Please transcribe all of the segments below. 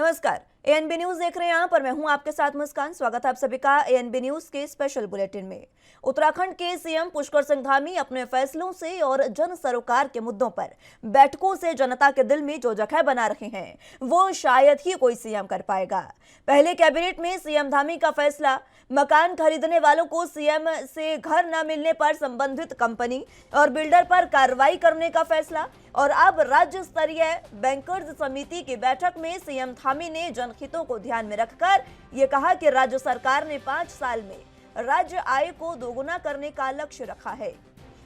नमस्कार, ANB news देख रहे हैं आप और मैं हूं आपके साथ मुस्कान। स्वागत है आप सभी का एएनबी न्यूज के स्पेशल बुलेटिन में। उत्तराखंड के सीएम पुष्कर सिंह धामी अपने फैसलों से और जन सरोकार के मुद्दों पर बैठकों से जनता के दिल में जो जगह बना रहे हैं वो शायद ही कोई सीएम कर पाएगा। पहले कैबिनेट में सीएम धामी का फैसला, मकान खरीदने वालों को सीएम से घर न मिलने पर संबंधित कंपनी और बिल्डर पर कार्रवाई करने का फैसला, और अब राज्य स्तरीय बैंकर्स समिति की बैठक में सीएम धामी ने जनहितों को ध्यान में रखकर ये कहा कि राज्य सरकार ने 5 साल में राज्य आय को दोगुना करने का लक्ष्य रखा है,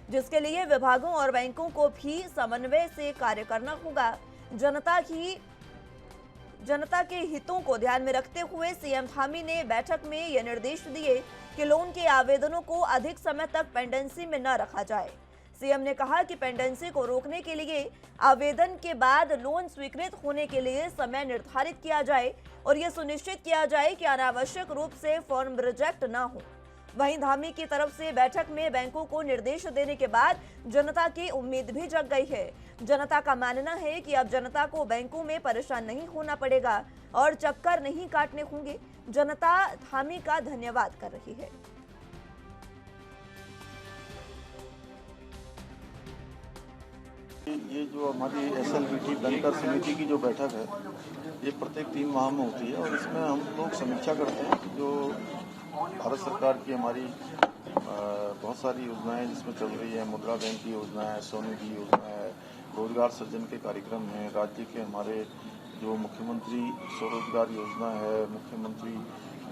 जिसके लिए विभागों और बैंकों को भी समन्वय से कार्य करना होगा। जनता के हितों को ध्यान में रखते हुए सीएम धामी ने बैठक में ये निर्देश दिए कि लोन के आवेदनों को अधिक समय तक पेंडेंसी में न रखा जाए। सीएम ने कहा कि पेंडेंसी को रोकने के लिए आवेदन के बाद लोन स्वीकृत होने के लिए समय निर्धारित किया जाए और यह सुनिश्चित किया जाए कि अनावश्यक रूप से फॉर्म रिजेक्ट न हो। वहीं धामी की तरफ से बैठक में बैंकों को निर्देश देने के बाद जनता की उम्मीद भी जग गई है। जनता का मानना है कि अब जनता को बैंकों में परेशान नहीं होना पड़ेगा और चक्कर नहीं काटने होंगे। जनता धामी का धन्यवाद कर रही है। ये जो हमारी SLBT बैंकर समिति की जो बैठक है, ये प्रत्येक 3 माह में होती है और इसमें हम लोग समीक्षा करते हैं कि जो भारत सरकार की हमारी बहुत सारी योजनाएं जिसमें चल रही है, मुद्रा बैंक की योजना है, स्वनिधि योजना है, रोजगार सृजन के कार्यक्रम हैं, राज्य के हमारे जो मुख्यमंत्री स्वरोजगार योजना है, मुख्यमंत्री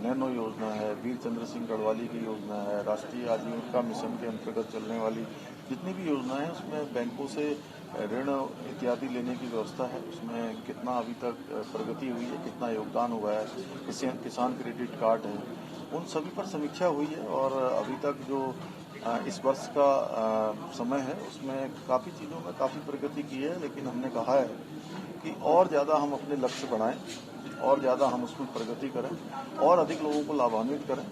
नैनो योजना है, वीर चंद्र सिंह गढ़वाली की योजना है, राष्ट्रीय आजीविका मिशन के अंतर्गत चलने वाली जितनी भी योजनाएं हैं उसमें बैंकों से ऋण इत्यादि लेने की व्यवस्था है। उसमें कितना अभी तक प्रगति हुई है, कितना योगदान हुआ है, किसान क्रेडिट कार्ड है, उन सभी पर समीक्षा हुई है और अभी तक जो इस वर्ष का समय है उसमें काफ़ी चीज़ों में काफ़ी प्रगति की है। लेकिन हमने कहा है कि और ज़्यादा हम अपने लक्ष्य बढ़ाएं और ज़्यादा हम उसमें प्रगति करें और अधिक लोगों को लाभान्वित करें।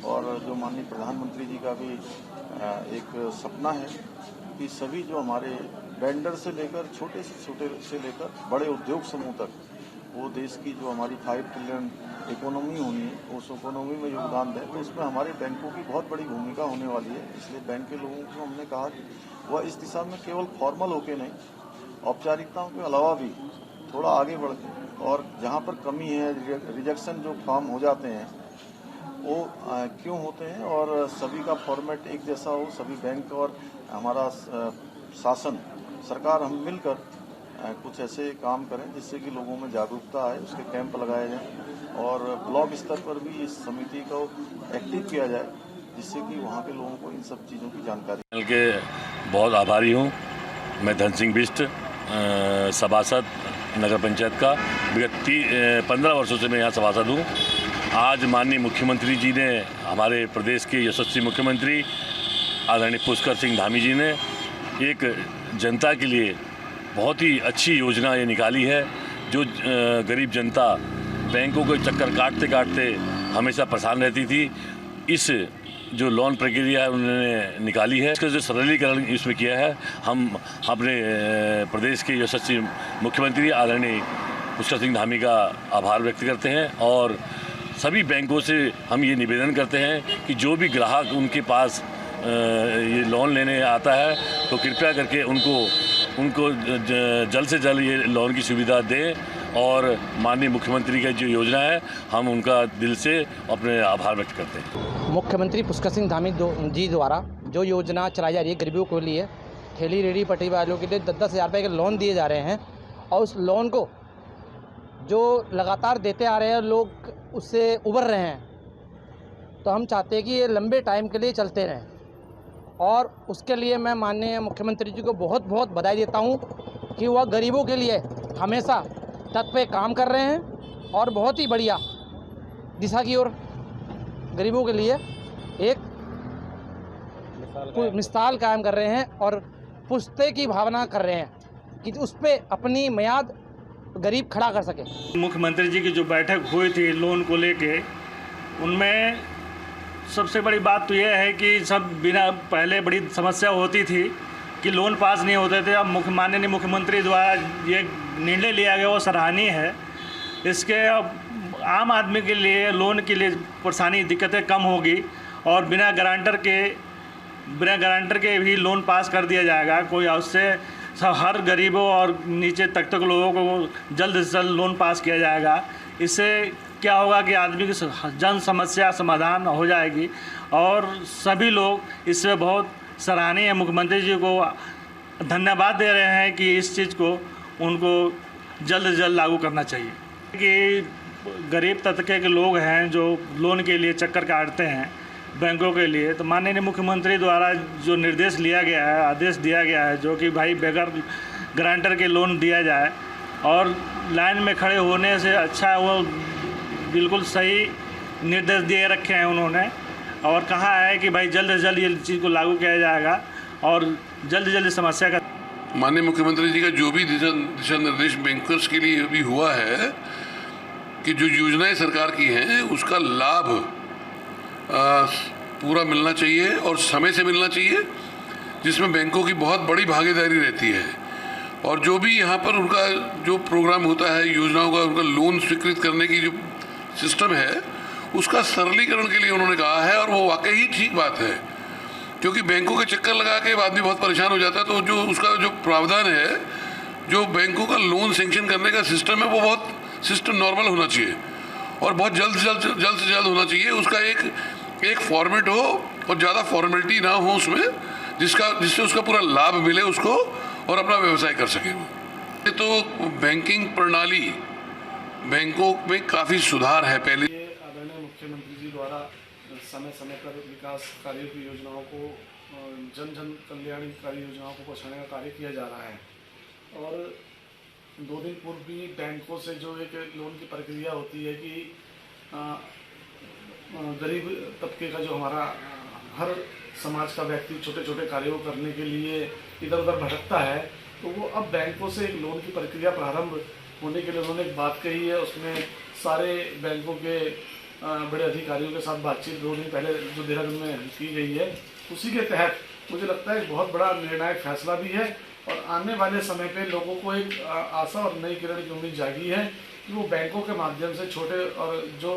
और जो माननीय प्रधानमंत्री जी का भी एक सपना है कि सभी जो हमारे वेंडर से लेकर छोटे से लेकर बड़े उद्योग समूह तक वो देश की जो हमारी 5 ट्रिलियन इकोनॉमी होनी है उस इकोनॉमी में योगदान दें, तो उसमें हमारे बैंकों की बहुत बड़ी भूमिका होने वाली है। इसलिए बैंक के लोगों को हमने कहा कि वह इस दिशा में केवल फॉर्मल होके नहीं, औपचारिकताओं के अलावा भी थोड़ा आगे बढ़ के और जहाँ पर कमी है, रिजेक्शन जो फॉर्म हो जाते हैं वो क्यों होते हैं और सभी का फॉर्मेट एक जैसा हो, सभी बैंक और हमारा शासन सरकार हम मिलकर कुछ ऐसे काम करें जिससे कि लोगों में जागरूकता आए, उसके कैंप लगाए जाएं और ब्लॉक स्तर पर भी इस समिति को एक्टिव किया जाए जिससे कि वहाँ के लोगों को इन सब चीज़ों की जानकारी के बहुत आभारी हूँ। मैं धन सिंह बिष्ट, सभासद नगर पंचायत का विगत 15 वर्षों से मैं यहाँ सभासद हूँ। आज माननीय मुख्यमंत्री जी ने, हमारे प्रदेश के यशस्वी मुख्यमंत्री आदरणीय पुष्कर सिंह धामी जी ने एक जनता के लिए बहुत ही अच्छी योजना ये निकाली है। जो गरीब जनता बैंकों के चक्कर काटते काटते हमेशा परेशान रहती थी, इस जो लोन प्रक्रिया है उन्होंने निकाली है, इसका जो सरलीकरण इसमें किया है। हम अपने प्रदेश के यशस्वी मुख्यमंत्री आदरणीय पुष्कर सिंह धामी का आभार व्यक्त करते हैं और सभी बैंकों से हम ये निवेदन करते हैं कि जो भी ग्राहक उनके पास ये लोन लेने आता है तो कृपया करके उनको जल्द से जल्द ये लोन की सुविधा दें और माननीय मुख्यमंत्री की जो योजना है हम उनका दिल से अपने आभार व्यक्त करते हैं। मुख्यमंत्री पुष्कर सिंह धामी जी द्वारा जो योजना चलाई जा रही है गरीबों के लिए, ठेली रेहड़ी पटरी वालों के लिए 10-10 हज़ार रुपये के लोन दिए जा रहे हैं और उस लोन को जो लगातार देते आ रहे हैं लोग उससे उबर रहे हैं, तो हम चाहते हैं कि ये लंबे टाइम के लिए चलते रहें और उसके लिए मैं माननीय मुख्यमंत्री जी को बहुत बहुत बधाई देता हूं कि वह गरीबों के लिए हमेशा तत्पर पे काम कर रहे हैं और बहुत ही बढ़िया दिशा की ओर गरीबों के लिए एक मिसाल कायम कर रहे हैं और पुश्ते की भावना कर रहे हैं कि उस पर अपनी मियाद गरीब खड़ा कर सके। मुख्यमंत्री जी की जो बैठक हुई थी लोन को लेके, उनमें सबसे बड़ी बात तो यह है कि सब बिना पहले बड़ी समस्या होती थी कि लोन पास नहीं होते थे। अब माननीय मुख्यमंत्री द्वारा ये निर्णय लिया गया वो सराहनीय है इसके अब आम आदमी के लिए लोन के लिए परेशानी दिक्कतें कम होगी और बिना गारंटर के भी लोन पास कर दिया जाएगा। कोई उससे हर गरीबों और नीचे तक लोगों को जल्द से जल्द लोन पास किया जाएगा। इससे क्या होगा कि आदमी की जन समस्या समाधान हो जाएगी और सभी लोग इससे बहुत सराहनीय है। मुख्यमंत्री जी को धन्यवाद दे रहे हैं कि इस चीज़ को उनको जल्द से जल्द लागू करना चाहिए कि गरीब तबके के लोग हैं जो लोन के लिए चक्कर काटते हैं बैंकों के लिए, तो माननीय मुख्यमंत्री द्वारा जो निर्देश लिया गया है, आदेश दिया गया है जो कि भाई बगैर गारंटर के लोन दिया जाए और लाइन में खड़े होने से अच्छा वो बिल्कुल सही निर्देश दिए रखे हैं उन्होंने और कहा है कि भाई जल्द से जल्द ये चीज़ को लागू किया जाएगा और जल्द से जल्द समस्या का। माननीय मुख्यमंत्री जी का जो भी दिशा निर्देश बैंकर्स के लिए भी हुआ है कि जो योजनाएं सरकार की हैं उसका लाभ पूरा मिलना चाहिए और समय से मिलना चाहिए, जिसमें बैंकों की बहुत बड़ी भागीदारी रहती है। और जो भी यहाँ पर उनका जो प्रोग्राम होता है, योजनाओं का उनका लोन स्वीकृत करने की जो सिस्टम है उसका सरलीकरण के लिए उन्होंने कहा है और वो वाकई ही ठीक बात है, क्योंकि बैंकों के चक्कर लगा के आदमी बहुत परेशान हो जाता है। तो जो उसका जो प्रावधान है, जो बैंकों का लोन सेंक्शन करने का सिस्टम है, वो बहुत सिस्टम नॉर्मल होना चाहिए और बहुत जल्द से जल्द होना चाहिए। उसका एक फॉर्मेट हो और ज़्यादा फॉर्मेलिटी ना हो उसमें, जिससे उसका पूरा लाभ मिले उसको और अपना व्यवसाय कर सके वो। तो बैंकिंग प्रणाली, बैंकों में काफ़ी सुधार है। पहले आदरणीय मुख्यमंत्री जी द्वारा समय समय पर विकास कार्यों की योजनाओं को, जन कल्याणकारी योजनाओं को पहुँचाने का कार्य किया जा रहा है और 2 दिन पूर्व भी बैंकों से जो एक लोन की प्रक्रिया होती है कि गरीब तबके का जो हमारा हर समाज का व्यक्ति छोटे छोटे कार्यों करने के लिए इधर उधर भटकता है, तो वो अब बैंकों से एक लोन की प्रक्रिया प्रारंभ होने के लिए उन्होंने एक बात कही है। उसमें सारे बैंकों के बड़े अधिकारियों के साथ बातचीत 2 दिन पहले जो देहरादून में की गई है, उसी के तहत मुझे लगता है एक बहुत बड़ा निर्णायक फैसला भी है और आने वाले समय पे लोगों को एक आशा और नई किरण की उम्मीद जागी है कि वो बैंकों के माध्यम से छोटे और जो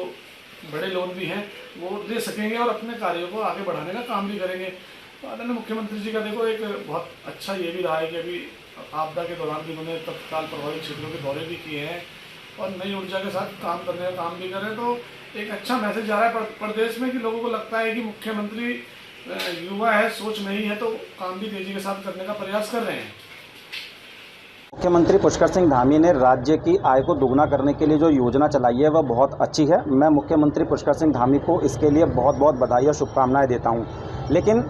बड़े लोन भी हैं वो ले सकेंगे और अपने कार्यों को आगे बढ़ाने का काम भी करेंगे। तो आदरणीय मुख्यमंत्री जी का देखो एक बहुत अच्छा ये भी रहा है कि अभी आपदा के दौरान भी उन्होंने तत्काल प्रभावित क्षेत्रों के दौरे भी किए हैं और नई ऊर्जा के साथ काम करने का काम भी करें। तो एक अच्छा मैसेज जा रहा है प्रदेश में कि लोगों को लगता है कि मुख्यमंत्री युवा है, सोच नहीं है, तो काम भी तेजी के साथ करने का प्रयास कर रहे हैं। मुख्यमंत्री पुष्कर सिंह धामी ने राज्य की आय को दोगुना करने के लिए जो योजना चलाई है वह बहुत अच्छी है। मैं मुख्यमंत्री पुष्कर सिंह धामी को इसके लिए बहुत बहुत बधाई और शुभकामनाएं देता हूं। लेकिन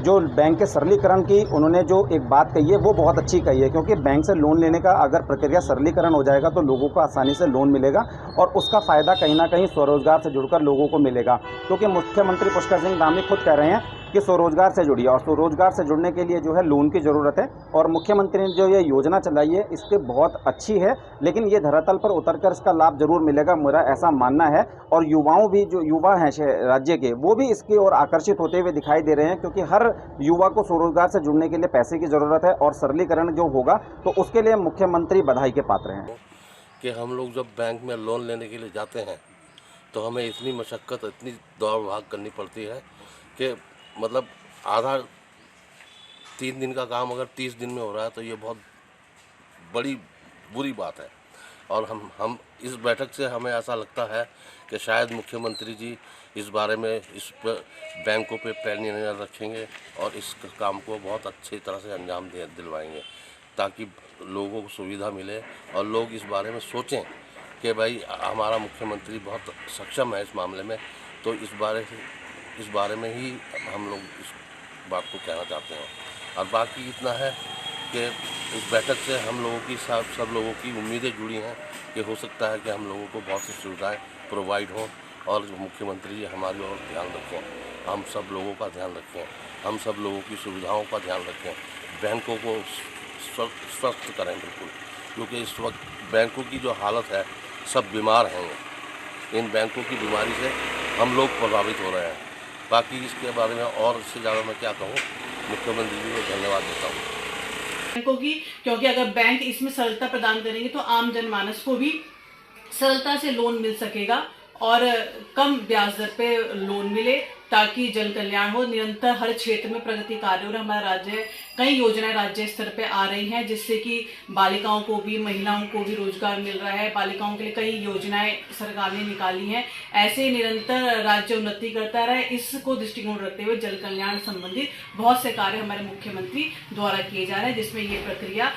जो बैंक के सरलीकरण की उन्होंने जो एक बात कही है वो बहुत अच्छी कही है, क्योंकि बैंक से लोन लेने का अगर प्रक्रिया सरलीकरण हो जाएगा तो लोगों को आसानी से लोन मिलेगा और उसका फ़ायदा कहीं ना कहीं स्वरोजगार से जुड़कर लोगों को मिलेगा। क्योंकि मुख्यमंत्री पुष्कर सिंह धामी खुद कह रहे हैं कि स्वरोजगार से जुड़िए और स्वरोजगार से जुड़ने के लिए जो है लोन की ज़रूरत है। और मुख्यमंत्री ने जो ये योजना चलाई है इसके बहुत अच्छी है, लेकिन ये धरातल पर उतरकर इसका लाभ जरूर मिलेगा, मेरा ऐसा मानना है। और युवाओं भी, जो युवा हैं राज्य के, वो भी इसकी ओर आकर्षित होते हुए दिखाई दे रहे हैं, क्योंकि हर युवा को स्वरोजगार से जुड़ने के लिए पैसे की ज़रूरत है और सरलीकरण जो होगा तो उसके लिए मुख्यमंत्री बधाई के पात्र हैं। कि हम लोग जब बैंक में लोन लेने के लिए जाते हैं तो हमें इतनी मशक्क़त, इतनी दौड़ भाग करनी पड़ती है कि मतलब आधा 3 दिन का काम अगर 30 दिन में हो रहा है तो ये बहुत बड़ी बुरी बात है। और हम इस बैठक से हमें ऐसा लगता है कि शायद मुख्यमंत्री जी इस बारे में इस पर बैंकों पे पैनी नज़र रखेंगे और इस काम को बहुत अच्छी तरह से अंजाम दिलवाएंगे, ताकि लोगों को सुविधा मिले और लोग इस बारे में सोचें कि भाई हमारा मुख्यमंत्री बहुत सक्षम है इस मामले में। तो इस बारे में ही हम लोग इस बात को कहना चाहते हैं। और बाकी इतना है कि इस बैठक से हम लोगों की सब लोगों की उम्मीदें जुड़ी हैं कि हो सकता है कि हम लोगों को बहुत सी सुविधाएं प्रोवाइड हों और मुख्यमंत्री जी हमारी ओर ध्यान रखें, हम सब लोगों का ध्यान रखें, हम सब लोगों की सुविधाओं का ध्यान रखें, बैंकों को स्वस्थ करें बिल्कुल, क्योंकि इस वक्त बैंकों की जो हालत है, सब बीमार हैं। इन बैंकों की बीमारी से हम लोग प्रभावित हो रहे हैं। बाकी इसके बारे में और इससे ज़्यादा मैं क्या कहूँ, मुख्यमंत्री जी को धन्यवाद देता हूँ बैंकों की, क्योंकि अगर बैंक इसमें सरलता प्रदान करेंगे तो आम जनमानस को भी सरलता से लोन मिल सकेगा और कम ब्याज दर पे लोन मिले, ताकि जन कल्याण हो। निरंतर हर क्षेत्र में प्रगति कार्य हो रहा है। हमारा राज्य कई योजनाएं राज्य स्तर पे आ रही हैं, जिससे कि बालिकाओं को भी, महिलाओं को भी रोजगार मिल रहा है। बालिकाओं के लिए कई योजनाएं सरकार ने निकाली हैं। ऐसे निरंतर राज्य उन्नति करता रहे, इसको दृष्टिकोण रखते हुए जल कल्याण संबंधी बहुत से कार्य हमारे मुख्यमंत्री द्वारा किए जा रहे हैं, जिसमें ये प्रक्रिया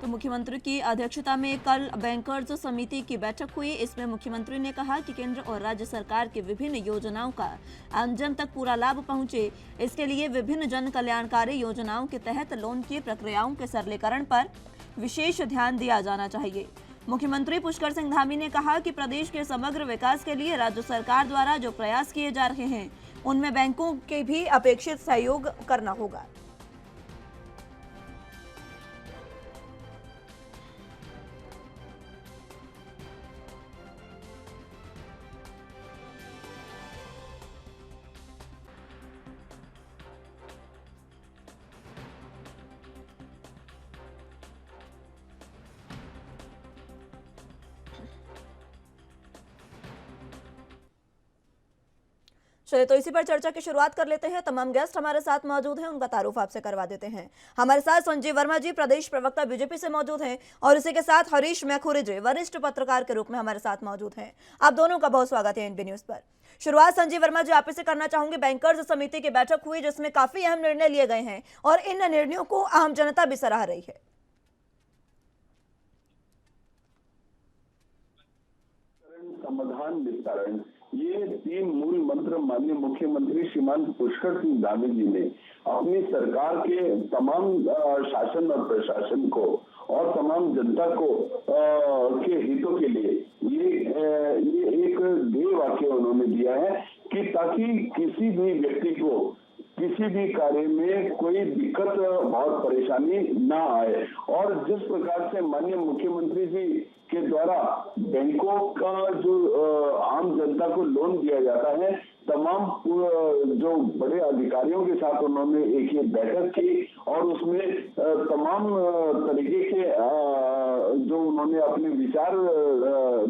तो मुख्यमंत्री की अध्यक्षता में कल बैंकर्स समिति की बैठक हुई। इसमें मुख्यमंत्री ने कहा कि केंद्र और राज्य सरकार की विभिन्न योजनाओं का आम जन तक पूरा लाभ पहुंचे, इसके लिए विभिन्न जन कल्याणकारी योजनाओं के तहत लोन की प्रक्रियाओं के सरलीकरण पर विशेष ध्यान दिया जाना चाहिए। मुख्यमंत्री पुष्कर सिंह धामी ने कहा कि प्रदेश के समग्र विकास के लिए राज्य सरकार द्वारा जो प्रयास किए जा रहे हैं, उनमें बैंकों के भी अपेक्षित सहयोग करना होगा। चलिए तो इसी पर चर्चा की शुरुआत कर लेते हैं। तमाम गेस्ट हमारे साथ मौजूद हैं, उनका तारुफ आपसे करवा देते हैं। हमारे साथ संजीव वर्मा जी, प्रदेश प्रवक्ता बीजेपी से मौजूद हैं, और इसी के साथ हरीश मैखुरी जी, वरिष्ठ पत्रकार के रूप में हमारे साथ मौजूद हैं। आप दोनों का बहुत स्वागत है एनबी न्यूज पर। शुरुआत संजीव वर्मा जी आप से करना चाहूंगी। बैंकर्स समिति की बैठक हुई, जिसमें काफी अहम निर्णय लिए गए हैं और इन निर्णयों को आम जनता भी सराह रही है। समाधान विस्तारण, ये 3 मूल मंत्र माननीय मुख्यमंत्री श्रीमान पुष्कर सिंह धामी जी ने अपनी सरकार के तमाम शासन और प्रशासन को और तमाम जनता को के हितों के लिए ये एक ध्येय वाक्य उन्होंने दिया है कि ताकि किसी भी व्यक्ति को किसी भी कार्य में कोई दिक्कत, बहुत परेशानी ना आए। और जिस प्रकार से माननीय मुख्यमंत्री जी के द्वारा बैंकों का जो आम जनता को लोन दिया जाता है, तमाम जो बड़े अधिकारियों के साथ उन्होंने एक ये बैठक की और उसमें तमाम तरीके के जो उन्होंने अपने विचार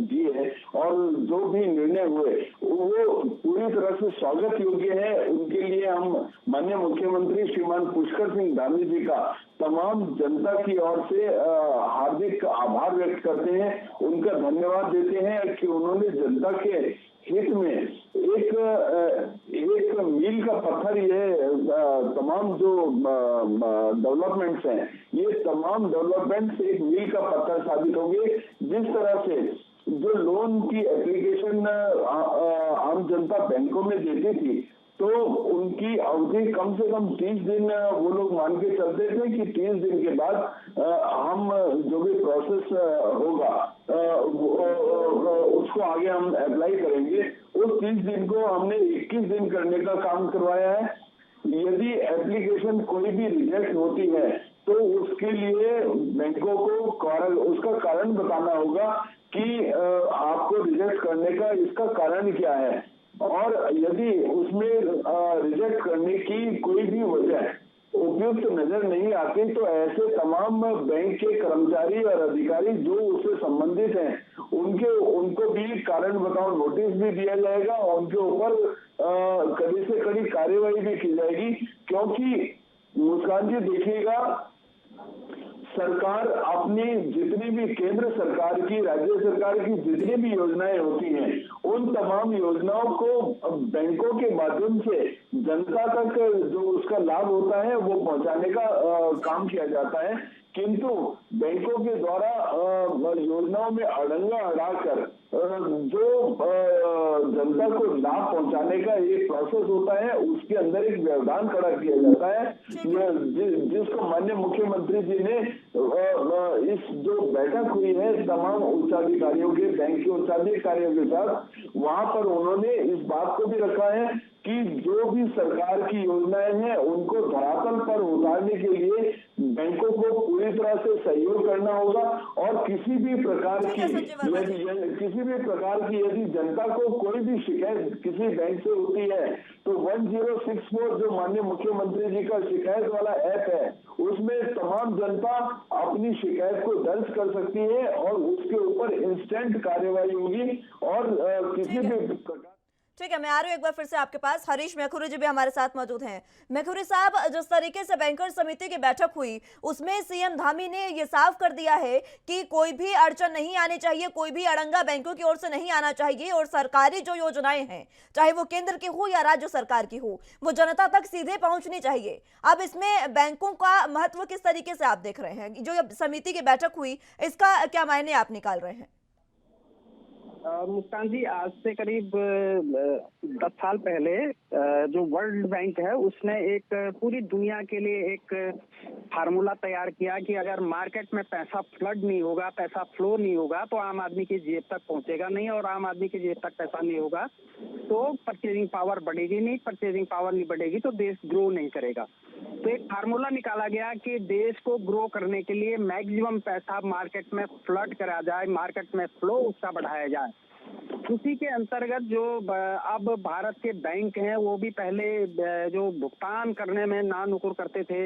दिए हैं और जो भी निर्णय हुए वो पूरी तरह से स्वागत योग्य है। उनके लिए हम माननीय मुख्यमंत्री श्रीमान पुष्कर सिंह धामी जी का तमाम जनता की ओर से हार्दिक आभार व्यक्त करते हैं, उनका धन्यवाद देते हैं कि उन्होंने जनता के हित में एक मील का पत्थर, ये तमाम जो डेवलपमेंट्स हैं, ये तमाम डेवलपमेंट्स एक मील का पत्थर साबित होंगे। जिस तरह से जो लोन की एप्लीकेशन आम जनता बैंकों में देती थी, तो उनकी अवधि कम से कम 30 दिन वो लोग मान के चलते थे कि 30 दिन के बाद हम जो भी प्रोसेस होगा उसको आगे हम अप्लाई करेंगे। उस 30 दिन को हमने 21 दिन करने का काम करवाया है। यदि एप्लीकेशन कोई भी रिजेक्ट होती है तो उसके लिए बैंकों को उसका कारण बताना होगा कि आपको रिजेक्ट करने का इसका कारण क्या है, और यदि उसमें रिजेक्ट करने की कोई भी वजह उपयुक्त नजर नहीं आती तो ऐसे तमाम बैंक के कर्मचारी और अधिकारी जो उससे संबंधित हैं उनको भी कारण बताओ नोटिस भी दिया जाएगा और उनके ऊपर कड़ी से कड़ी कार्यवाही भी की जाएगी। क्योंकि मुस्कान जी देखिएगा, सरकार अपनी जितनी भी केंद्र सरकार की, राज्य सरकार की जितनी भी योजनाएं होती हैं, उन तमाम योजनाओं को बैंकों के माध्यम से जनता तक जो उसका लाभ होता है वो पहुंचाने का काम किया जाता है। किंतु बैंकों के द्वारा योजनाओं में अड़ंगा अड़ाकर जो जनता को लाभ पहुंचाने का एक प्रोसेस होता है, उसके अंदर एक व्यवधान खड़ा किया जाता है, जिसको माननीय मुख्यमंत्री जी ने इस जो बैठक हुई है तमाम उच्चाधिकारियों के, बैंक के उच्चाधिकारियों के साथ, वहां पर उन्होंने इस बात को भी रखा है कि जो भी सरकार की योजनाएं हैं उनको धरातल पर उतारने के लिए बैंकों को पूरी तरह से सहयोग करना होगा और किसी भी प्रकार की यदि जनता को कोई भी शिकायत किसी बैंक से होती है तो 1064 जो माननीय मुख्यमंत्री जी का शिकायत वाला ऐप है उसमें तमाम जनता अपनी शिकायत को दर्ज कर सकती है और उसके ऊपर इंस्टेंट कार्यवाही होगी और किसी भी प्रकार। ठीक है, मैं आ रही हूँ एक बार फिर से आपके पास। हरीश मेखुरी जी भी हमारे साथ मौजूद हैं। मेखुरी साहब, जिस तरीके से बैंकर्स समिति की बैठक हुई उसमें सीएम धामी ने ये साफ कर दिया है कि कोई भी अड़चन नहीं आनी चाहिए, कोई भी अड़ंगा बैंकों की ओर से नहीं आना चाहिए और सरकारी जो योजनाएं हैं चाहे वो केंद्र की हो या राज्य सरकार की हो वो जनता तक सीधे पहुंचनी चाहिए। अब इसमें बैंकों का महत्व किस तरीके से आप देख रहे हैं? जो समिति की बैठक हुई इसका क्या मायने आप निकाल रहे हैं? मुस्कान जी, आज से करीब 10 साल पहले जो वर्ल्ड बैंक है उसने एक पूरी दुनिया के लिए एक फार्मूला तैयार किया कि अगर मार्केट में पैसा फ्लड नहीं होगा, पैसा फ्लो नहीं होगा तो आम आदमी की जेब तक पहुंचेगा नहीं और आम आदमी की जेब तक पैसा नहीं होगा तो परचेजिंग पावर बढ़ेगी नहीं, परचेजिंग पावर नहीं बढ़ेगी तो देश ग्रो नहीं करेगा। तो एक फार्मूला निकाला गया कि देश को ग्रो करने के लिए मैक्सिमम पैसा मार्केट में फ्लड करा जाए, मार्केट में फ्लो उसका बढ़ाया जाए। उसी के अंतर्गत जो अब भारत के बैंक हैं वो भी पहले जो भुगतान करने में ना नुकुर करते थे,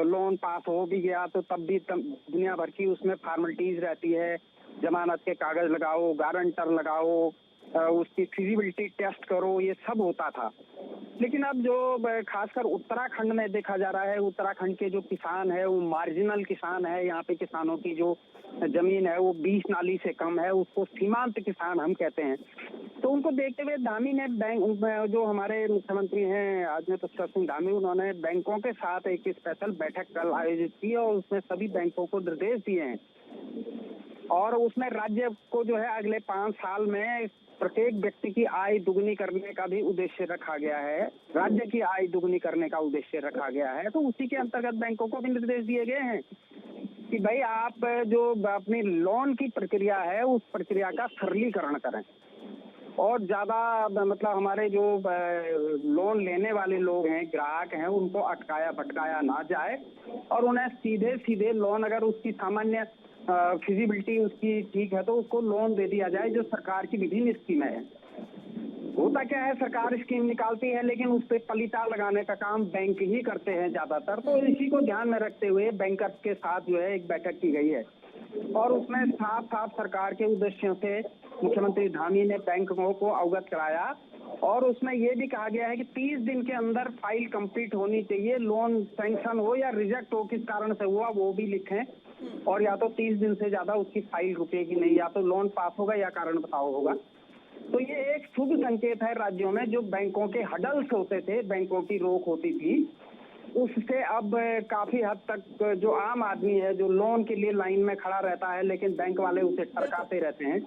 लोन पास हो भी गया तो तब भी दुनिया भर की उसमें फॉर्मेलिटीज रहती है, जमानत के कागज लगाओ, गारंटर लगाओ, उसकी फिजिबिलिटी टेस्ट करो, ये सब होता था। लेकिन अब जो खासकर उत्तराखंड में देखा जा रहा है, उत्तराखंड के जो किसान है वो मार्जिनल किसान है, यहाँ पे किसानों की जो जमीन है वो 20 नाली से कम है, उसको सीमांत किसान हम कहते हैं। तो उनको देखते हुए धामी ने बैंक जो हमारे मुख्यमंत्री हैं राजेंद्र प्रसाद सिंह धामी, उन्होंने बैंकों के साथ एक स्पेशल बैठक कल आयोजित की और उसमें सभी बैंकों को निर्देश दिए हैं और उसमें राज्य को जो है अगले 5 साल में प्रत्येक व्यक्ति की आय दुगनी करने का भी उद्देश्य रखा गया है, राज्य की आय दुगनी करने का उद्देश्य रखा गया है। तो उसी के अंतर्गत बैंकों को भी निर्देश दिए गए हैं कि भाई आप जो अपनी लोन की प्रक्रिया है उस प्रक्रिया का सरलीकरण करें और ज्यादा मतलब हमारे जो लोन लेने वाले लोग हैं, ग्राहक हैं, उनको अटकाया भटकाया ना जाए और उन्हें सीधे सीधे लोन, अगर उसकी सामान्य फिजिबिलिटी उसकी ठीक है तो उसको लोन दे दिया जाए जो सरकार की विभिन्न स्कीमें है। होता क्या है, सरकार स्कीम निकालती है लेकिन उस पर पलीता लगाने का काम बैंक ही करते हैं ज्यादातर। तो इसी को ध्यान में रखते हुए बैंकर्स के साथ जो है एक बैठक की गई है और उसमें साफ साफ सरकार के उद्देश्यों से मुख्यमंत्री धामी ने बैंकों को अवगत कराया और उसमें ये भी कहा गया है कि 30 दिन के अंदर फाइल कंप्लीट होनी चाहिए, लोन सैंक्शन हो या रिजेक्ट हो, किस कारण से हुआ वो भी लिखें और या तो 30 दिन से ज्यादा उसकी फाइल रुकेगी नहीं, या तो लोन पास होगा या कारण बताओ होगा। तो ये एक शुभ संकेत है राज्यों में जो बैंकों के हडल्स होते थे, बैंकों की रोक होती थी, उससे अब काफी हद तक जो आम आदमी है जो लोन के लिए लाइन में खड़ा रहता है लेकिन बैंक वाले उसे ठरकाते रहते हैं,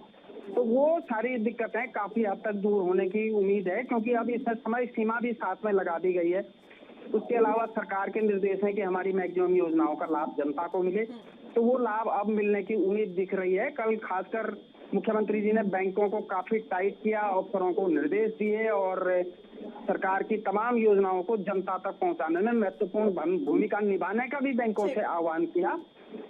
तो वो सारी दिक्कतें काफी हद तक दूर होने की उम्मीद है क्योंकि अब इसमें समय सीमा भी साथ में लगा दी गई है। उसके अलावा सरकार के निर्देश है कि हमारी मैक्सिमम योजनाओं का लाभ जनता को मिले, तो वो लाभ अब मिलने की उम्मीद दिख रही है। कल खासकर मुख्यमंत्री जी ने बैंकों को काफी टाइट किया, अफसरों को निर्देश दिए और सरकार की तमाम योजनाओं को जनता तक पहुंचाने में महत्वपूर्ण भूमिका निभाने का भी बैंकों से आह्वान किया।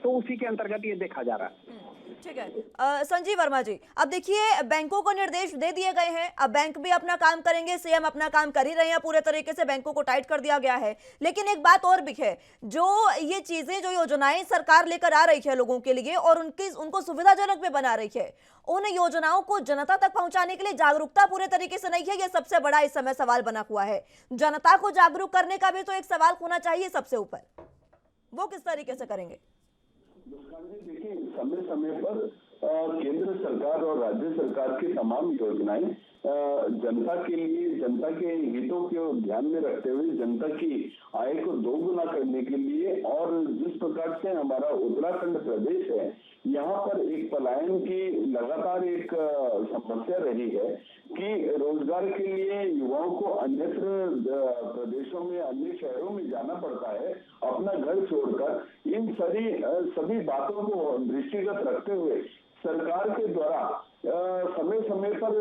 तो उसी के अंतर्गत ये देखा जा रहा है। ठीक है, संजीव वर्मा जी, अब देखिए बैंकों को निर्देश दे दिए गए हैं, अब बैंक भी अपना काम करेंगे, सीएम अपना काम कर ही रहे हैं, पूरे तरीके से बैंकों को टाइट कर दिया गया है। लेकिन एक बात और भी है, जो ये चीजें जो योजनाएं सरकार लेकर आ रही है लोगों के लिए और उनको सुविधाजनक भी बना रही है, उन योजनाओं को जनता तक पहुंचाने के लिए जागरूकता पूरे तरीके से नहीं है। ये सबसे बड़ा इस समय सवाल बना हुआ है। जनता को जागरूक करने का भी तो एक सवाल होना चाहिए सबसे ऊपर, वो किस तरीके से करेंगे? देखिए, समय समय पर केंद्र सरकार और राज्य सरकार की तमाम योजनाएं जनता के लिए, जनता के हितों को ध्यान में रखते हुए जनता की आय को दोगुना करने के लिए, और जिस प्रकार से हमारा उत्तराखंड प्रदेश है यहाँ पर एक पलायन की लगातार एक समस्या रही है कि रोजगार के लिए युवाओं को अन्यत्र प्रदेशों में, अन्य शहरों में जाना पड़ता है अपना घर छोड़कर। इन सभी बातों को दृष्टिगत रखते हुए सरकार के द्वारा समय समय पर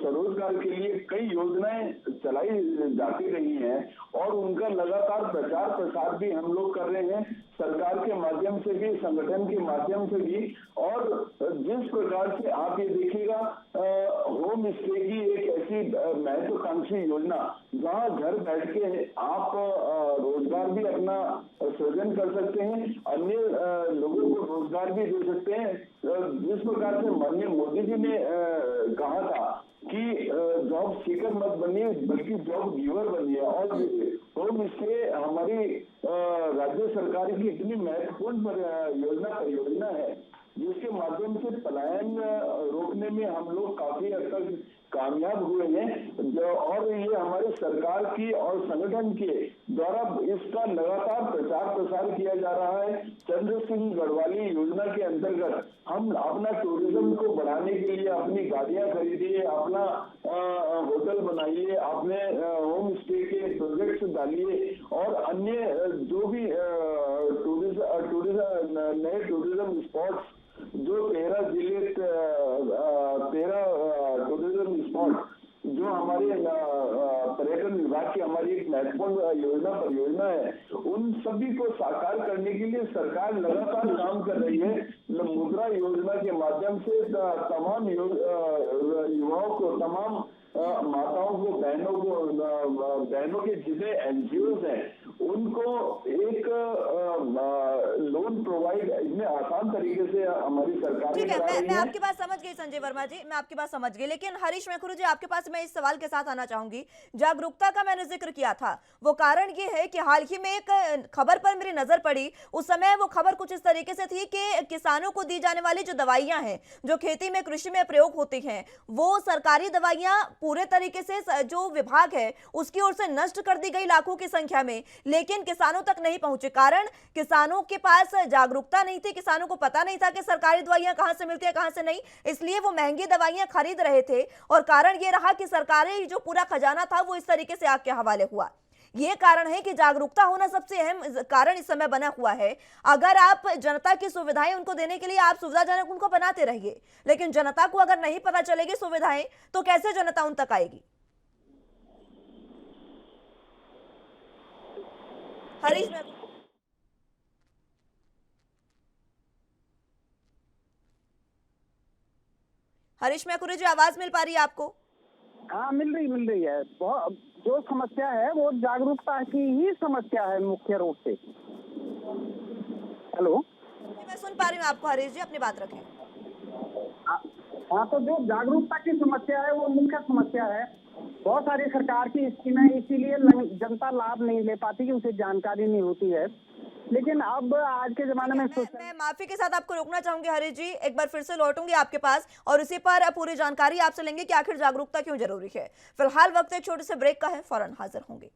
स्वरोजगार के लिए कई योजनाएं चलाई जाती रही हैं और उनका लगातार प्रचार प्रसार भी हम लोग कर रहे हैं, सरकार के माध्यम से भी, संगठन के माध्यम से भी। और जिस प्रकार से आप ये देखिएगा, होम स्टे की एक ऐसी महत्वाकांक्षी योजना जहां घर बैठ के आप रोजगार भी अपना सृजन कर सकते हैं, अन्य लोगों को रोजगार भी दे सकते हैं। जिस प्रकार से माननीय मोदी जी ने कहा था कि जॉब सीकर मत बनिए बल्कि जॉब गिवर बनिए, और होम स्टे हमारी राज्य सरकार की इतनी महत्वपूर्ण परियोजना है जिसके माध्यम से पलायन रोकने में हम लोग काफी हद तक कामयाब हुए हैं। और ये हमारे सरकार की और संगठन के द्वारा इसका लगातार प्रचार प्रसार किया जा रहा है। चंद्र सिंह गढ़वाली योजना के अंतर्गत हम अपना टूरिज्म को बढ़ाने के लिए अपनी गाड़ियां खरीदिए, अपना होटल बनाइए, अपने होम स्टे के प्रोजेक्ट्स डालिए और अन्य जो भी नए टूरिज्म स्पॉट्स जो 13 जिले 13 टूरिज्म स्पॉट जो हमारे पर्यटन विभाग की हमारी एक महत्वपूर्ण परियोजना है, उन सभी को साकार करने के लिए सरकार लगातार काम कर रही है। मुद्रा योजना के माध्यम से तमाम युवाओं को, तमाम माताओं को, बहनों के जितने एनजीओ हैं उनको एक लोन प्रोवाइड इतने आसान तरीके से हमारी सरकार ठीक है, मैं आपकी बात समझ गई संजय वर्मा जी, मैं आपकी बात समझ गई। लेकिन हरीश मैखुरू जी, आपके पास मैं इस सवाल के साथ आना चाहूंगी। जागरूकता का मैंने जिक्र किया था, वो कारण ये है कि हाल ही में एक खबर पर मेरी नजर पड़ी। उस समय वो खबर कुछ इस तरीके से थी कि किसानों को दी जाने वाली जो दवाइयां हैं जो खेती में, कृषि में प्रयोग होती हैं, वो सरकारी दवाइयां पूरे तरीके से जो विभाग है उसकी ओर से नष्ट कर दी गई लाखों की संख्या में, लेकिन किसानों तक नहीं पहुंचे। कारण किसानों के पास जागरूकता नहीं थी, किसानों को पता नहीं था कि सरकारी दवाइयां कहां से मिलती है कहां से नहीं, इसलिए वो महंगी दवाइयां खरीद रहे थे और कारण ये रहा कि सरकारी जो पूरा खजाना था वो इस तरीके से आग के हवाले हुआ। ये कारण है कि जागरूकता होना सबसे अहम कारण इस समय बना हुआ है। अगर आप जनता की सुविधाएं उनको देने के लिए आप सुविधाजनक उनको बनाते रहिए, लेकिन जनता को अगर नहीं पता चलेगी सुविधाएं तो कैसे जनता उन तक आएगी? हरीश मैखुरू जी, आवाज मिल पा रही है आपको? हाँ, मिल रही है। बहुत जो समस्या है वो जागरूकता की ही समस्या है मुख्य रूप से। हेलो, मैं सुन पा रही हूँ आपको हरीश जी, अपनी बात रखें। हाँ, तो जो जागरूकता की समस्या है वो मुख्य समस्या है। बहुत सारी सरकार की स्कीमें इसीलिए जनता लाभ नहीं ले पाती कि उसे जानकारी नहीं होती है। लेकिन अब आज के जमाने में मैं माफी के साथ आपको रोकना चाहूंगी हरीश जी, एक बार फिर से लौटूंगी आपके पास और इसी पर पूरी जानकारी आपसे लेंगे कि आखिर जागरूकता क्यों जरूरी है। फिलहाल वक्त एक छोटे से ब्रेक का है, फौरन हाजिर होंगे।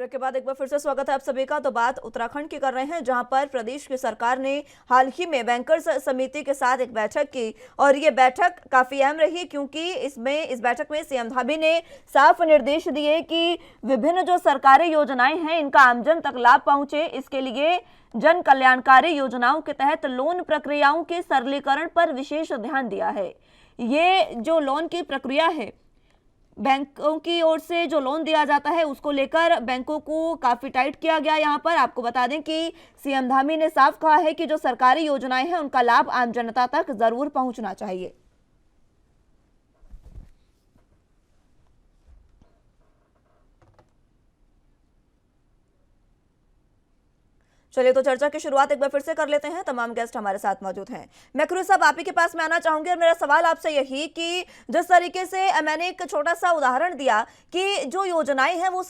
के बाद एक बार फिर से स्वागत है आप सभी का। तो बात उत्तराखंड की कर रहे हैं, जहां पर प्रदेश की सरकार ने हाल ही में बैंकर्स समिति के साथ एक बैठक की और ये बैठक काफी अहम रही क्योंकि इस बैठक में सीएम धामी ने साफ निर्देश दिए कि विभिन्न जो सरकारी योजनाएं हैं इनका आमजन तक लाभ पहुंचे। इसके लिए जन कल्याणकारी योजनाओं के तहत लोन प्रक्रियाओं के सरलीकरण पर विशेष ध्यान दिया है। ये जो लोन की प्रक्रिया है, बैंकों की ओर से जो लोन दिया जाता है उसको लेकर बैंकों को काफी टाइट किया गया। यहाँ पर आपको बता दें कि सीएम धामी ने साफ कहा है कि जो सरकारी योजनाएं हैं उनका लाभ आम जनता तक जरूर पहुंचना चाहिए। चलिए तो चर्चा की शुरुआत एक बार फिर से कर लेते हैं। तमाम गेस्ट हमारे साथ मौजूद हैं। मैखुरू साहब, आप ही के पास मैं आना चाहूंगी और मेरा सवाल आपसे यही कि जिस तरीके से मैंने एक छोटा सा उदाहरण दिया कि जो योजनाएं हैं वो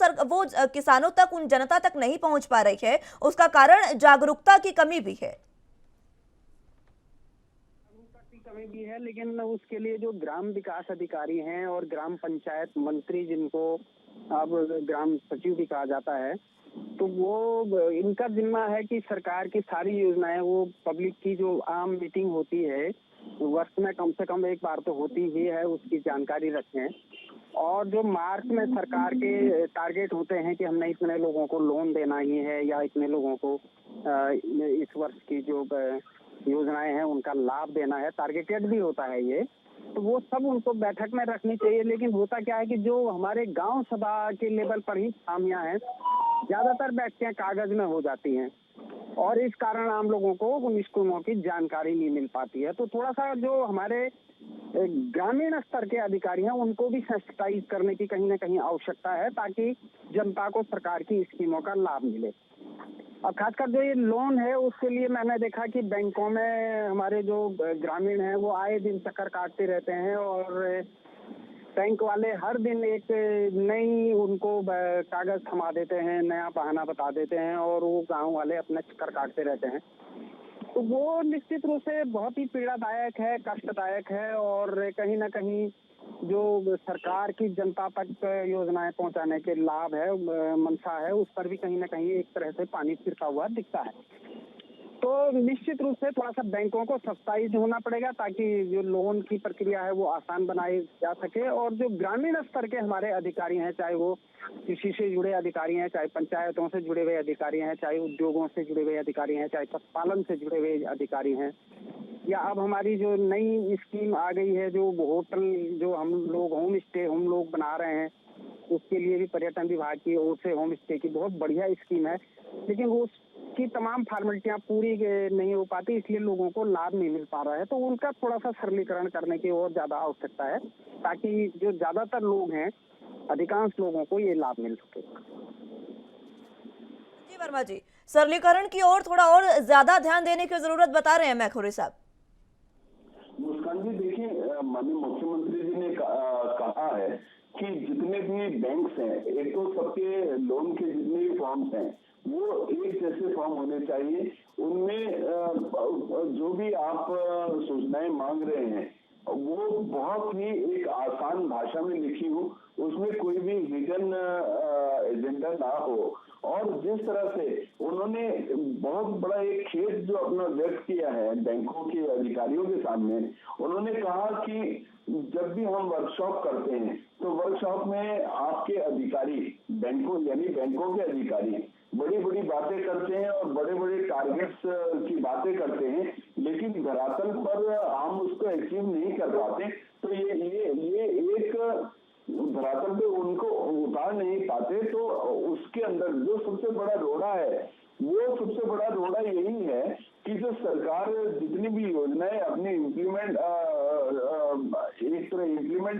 किसानों तक, उन जनता तक नहीं पहुंच पा रही है, उसका कारण जागरूकता की कमी भी है। कमी भी है, लेकिन उसके लिए जो ग्राम विकास अधिकारी हैं और ग्राम पंचायत मंत्री, जिनको अब ग्राम सचिव भी कहा जाता है, तो वो इनका जिम्मा है कि सरकार की सारी योजनाएं वो पब्लिक की जो आम मीटिंग होती है वर्ष में कम से कम एक बार तो होती ही है, उसकी जानकारी रखें। और जो मार्च में सरकार के टारगेट होते हैं कि हमने इतने लोगों को लोन देना ही है या इतने लोगों को इस वर्ष की जो योजनाएं हैं उनका लाभ देना है, टारगेटेड भी होता है ये, तो वो सब उनको बैठक में रखनी चाहिए। लेकिन होता क्या है कि जो हमारे गांव सभा के लेवल पर ही खामियां हैं, ज्यादातर बैठकें कागज में हो जाती हैं और इस कारण आम लोगों को उन स्कीमों की जानकारी नहीं मिल पाती है। तो थोड़ा सा जो हमारे ग्रामीण स्तर के अधिकारी हैं उनको भी सेंसिटाइज करने की कहीं ना कहीं आवश्यकता है ताकि जनता को सरकार की स्कीमों का लाभ मिले। अब खासकर जो ये लोन है उसके लिए मैंने देखा कि बैंकों में हमारे जो ग्रामीण हैं वो आए दिन चक्कर काटते रहते हैं और बैंक वाले हर दिन एक नई उनको कागज थमा देते हैं, नया बहाना बता देते हैं और वो गांव वाले अपने चक्कर काटते रहते हैं। तो वो निश्चित रूप से बहुत ही पीड़ादायक है, कष्टदायक है और कहीं ना कहीं जो सरकार की जनता तक योजनाएं पहुंचाने के लाभ है, मंशा है, उस पर भी कहीं ना कहीं एक तरह से पानी फिरता हुआ दिखता है। तो निश्चित रूप से थोड़ा सा बैंकों को सब्सिडाइज होना पड़ेगा ताकि जो लोन की प्रक्रिया है वो आसान बनाई जा सके और जो ग्रामीण स्तर के हमारे अधिकारी हैं, चाहे वो कृषि से जुड़े अधिकारी हैं, चाहे पंचायतों से जुड़े हुए अधिकारी हैं, चाहे उद्योगों से जुड़े हुए अधिकारी हैं, चाहे पशुपालन से जुड़े हुए अधिकारी हैं, या अब हमारी जो नई स्कीम आ गई है जो होटल जो हम लोग होम स्टे हम लोग बना रहे हैं उसके लिए भी पर्यटन विभाग की ओर से होम स्टे की बहुत बढ़िया स्कीम है, लेकिन वो की तमाम फॉर्मेलिटियां पूरी नहीं हो पाती, इसलिए लोगों को लाभ नहीं मिल पा रहा है। तो उनका थोड़ा सा सरलीकरण करने की और ज्यादा आवश्यकता है ताकि जो ज्यादातर लोग हैं, अधिकांश लोगों को ये लाभ मिल सके। जी वर्मा जी, सरलीकरण की ओर थोड़ा और ज्यादा ध्यान देने की जरूरत बता रहे हैं मैखुरी साहब। मुस्कान जी देखिए, माननीय मुख्यमंत्री जी ने कहा है कि जितने भी बैंक्स हैं, एक तो सबके लोन के जितने भी फॉर्म्स हैं वो एक जैसे फॉर्म होने चाहिए। उनमें जो भी आप सूचनाएं मांग रहे हैं वो बहुत ही एक आसान भाषा में लिखी हो, उसमें कोई भी हिडन एजेंडा ना हो। और जिस तरह से उन्होंने बहुत बड़ा एक खेद जो अपना व्यक्त किया है बैंकों के अधिकारियों के सामने, उन्होंने कहा कि जब भी हम वर्कशॉप करते हैं तो वर्कशॉप में आपके अधिकारी बैंकों यानी बैंकों के अधिकारी बड़ी बड़ी बातें करते हैं और बड़े बड़े टारगेट्स की बातें करते हैं, लेकिन धरातल पर हम उसको अचीव नहीं कर पाते। तो ये एक धरातल पे उनको उतार नहीं पाते। तो उसके अंदर जो सबसे बड़ा रोड़ा है वो सबसे बड़ा रोड़ा यही है कि जो सरकार जितनी भी योजनाएं अपनी इम्प्लीमेंट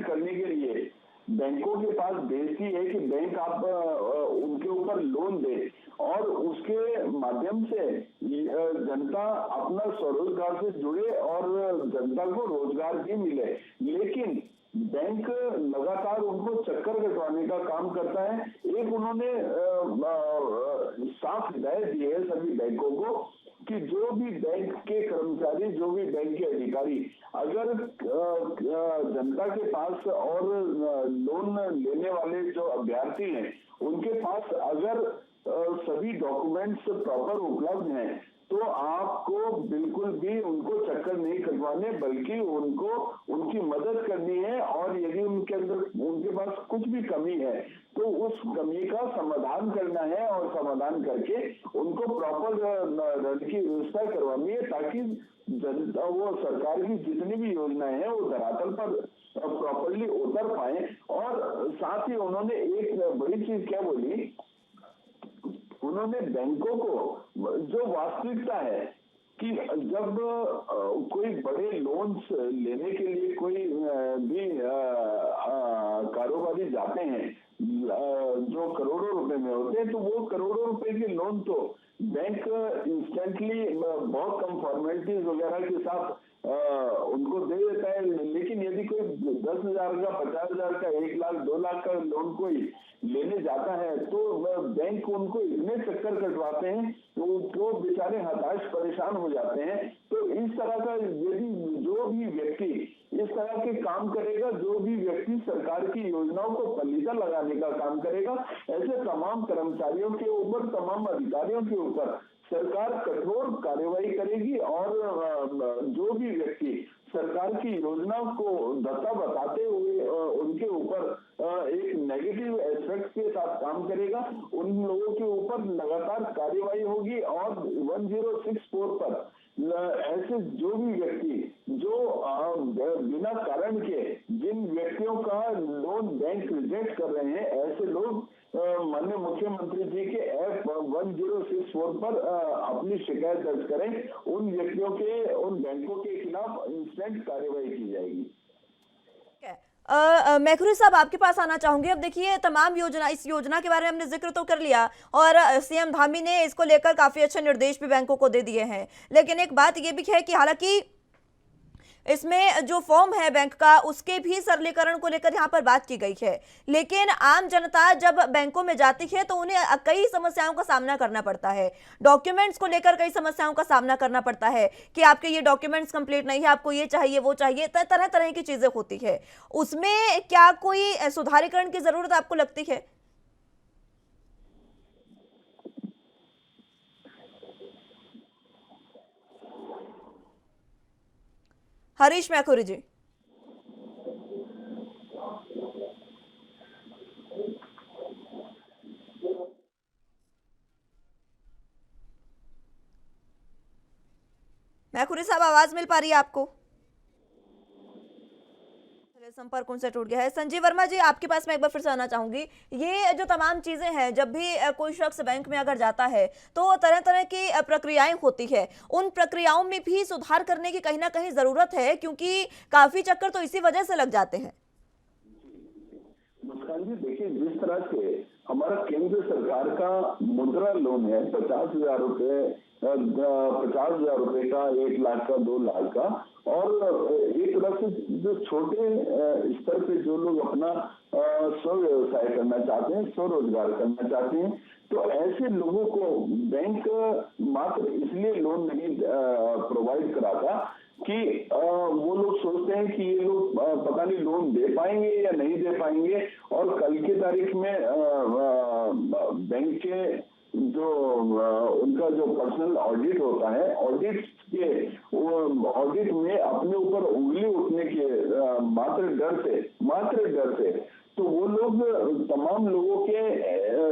करने के लिए बैंकों के पास भेजती है कि बैंक आप उनके ऊपर लोन दे और उसके माध्यम से जनता अपना स्वरोजगार से जुड़े और जनता को रोजगार भी मिले, लेकिन बैंक लगातार उनको चक्कर कटवाने का काम करता है। एक उन्होंने साफ हिदायत दी है सभी बैंकों को कि जो भी बैंक के कर्मचारी, जो भी बैंक के अधिकारी अगर जनता के पास और लोन लेने वाले जो अभ्यर्थी हैं उनके पास अगर सभी डॉक्यूमेंट्स प्रॉपर उपलब्ध हैं तो आपको बिल्कुल भी उनको चक्कर नहीं कटवाने बल्कि उनको उनकी मदद करनी है। और यदि उनके अंदर उनके पास कुछ भी कमी है तो उस कमी का समाधान करना है और समाधान करके उनको प्रॉपर ऋण की व्यवस्था करवानी है ताकि जनता वो सरकार की जितनी भी योजनाएं हैं वो धरातल पर प्रॉपरली उतर पाए। और साथ ही उन्होंने एक बड़ी चीज क्या बोली, उन्होंने बैंकों को जो वास्तविकता है कि जब कोई बड़े लोन्स लेने के लिए कोई भी कारोबारी जाते हैं जो करोड़ों रुपए में होते हैं तो वो करोड़ों रुपए के लोन तो बैंक इंस्टेंटली बहुत कम फॉर्मेलिटीज वगैरह के साथ उनको दे देता है। लेकिन यदि कोई 10,000 का, 50,000 का, 1 लाख 2 लाख का लोन कोई लेने जाता है तो बैंक उनको इतने चक्कर कटवाते हैं तो वो बेचारे हताश परेशान हो जाते हैं। तो इस तरह का यदि जो भी व्यक्ति इस तरह के काम करेगा, जो भी व्यक्ति सरकार की योजनाओं को पलीता लगाने का काम करेगा, ऐसे तमाम कर्मचारियों के ऊपर, तमाम अधिकारियों के ऊपर सरकार कठोर कार्यवाही करेगी और जो भी व्यक्ति सरकार की योजनाओं को धक्का बताते हुए उनके ऊपर एक नेगेटिव एस्पेक्ट के साथ काम करेगा। उन लोगों के ऊपर लगातार कार्रवाई होगी और 1064 पर ऐसे जो भी व्यक्ति जो बिना कारण के जिन व्यक्तियों का लोन बैंक रिजेक्ट कर रहे हैं, ऐसे लोग माननीय मुख्यमंत्री जी के ऐप 1064 पर अपनी शिकायत दर्ज करें। उन व्यक्तियों के, उन बैंकों के खिलाफ इंस्टेंट कार्रवाई की जाएगी। मैखुरी साहब, आपके पास आना चाहूंगी। अब देखिए, तमाम योजना, इस योजना के बारे में हमने जिक्र तो कर लिया और सीएम धामी ने इसको लेकर काफी अच्छे निर्देश भी बैंकों को दे दिए हैं, लेकिन एक बात ये भी है कि हालांकि इसमें जो फॉर्म है बैंक का, उसके भी सरलीकरण को लेकर यहाँ पर बात की गई है, लेकिन आम जनता जब बैंकों में जाती है तो उन्हें कई समस्याओं का सामना करना पड़ता है। डॉक्यूमेंट्स को लेकर कई समस्याओं का सामना करना पड़ता है कि आपके ये डॉक्यूमेंट्स कंप्लीट नहीं है, आपको ये चाहिए वो चाहिए, तरह तरह की चीजें होती है। उसमें क्या कोई सुधारीकरण की जरूरत आपको लगती है? हरीश मैखुरी जी। मैखुरी साहब, आवाज मिल पा रही है आपको? संपर्क उनसे टूट गया है। संजीव वर्मा जी, आपके पास मैं एक बार फिर से आना चाहूंगी। ये जो तमाम चीजें हैं, जब भी कोई शख्स बैंक में अगर जाता है तो तरह तरह की प्रक्रियाएं होती है, उन प्रक्रियाओं में भी सुधार करने की कहीं ना कहीं जरूरत है, क्योंकि काफी चक्कर तो इसी वजह से लग जाते हैं। मुस्कान जी, देखिए, जिस तरह से हमारा केंद्र सरकार का मुद्रा लोन है 50,000 रुपए, 50,000 रुपए का, 1 लाख का, 2 लाख का, और एक तरह से जो छोटे स्तर पे जो लोग अपना स्व व्यवसाय करना चाहते हैं, स्वरोजगार करना चाहते हैं, तो ऐसे लोगों को बैंक मात्र इसलिए लोन नहीं प्रोवाइड कराता कि वो लोग सोचते हैं कि ये लोग पता नहीं लोन दे पाएंगे या नहीं दे पाएंगे, और कल की तारीख में बैंक के जो उनका जो पर्सनल ऑडिट होता है, ऑडिट में अपने ऊपर उंगली उठने के मात्र डर से तो वो लोग तमाम लोगों के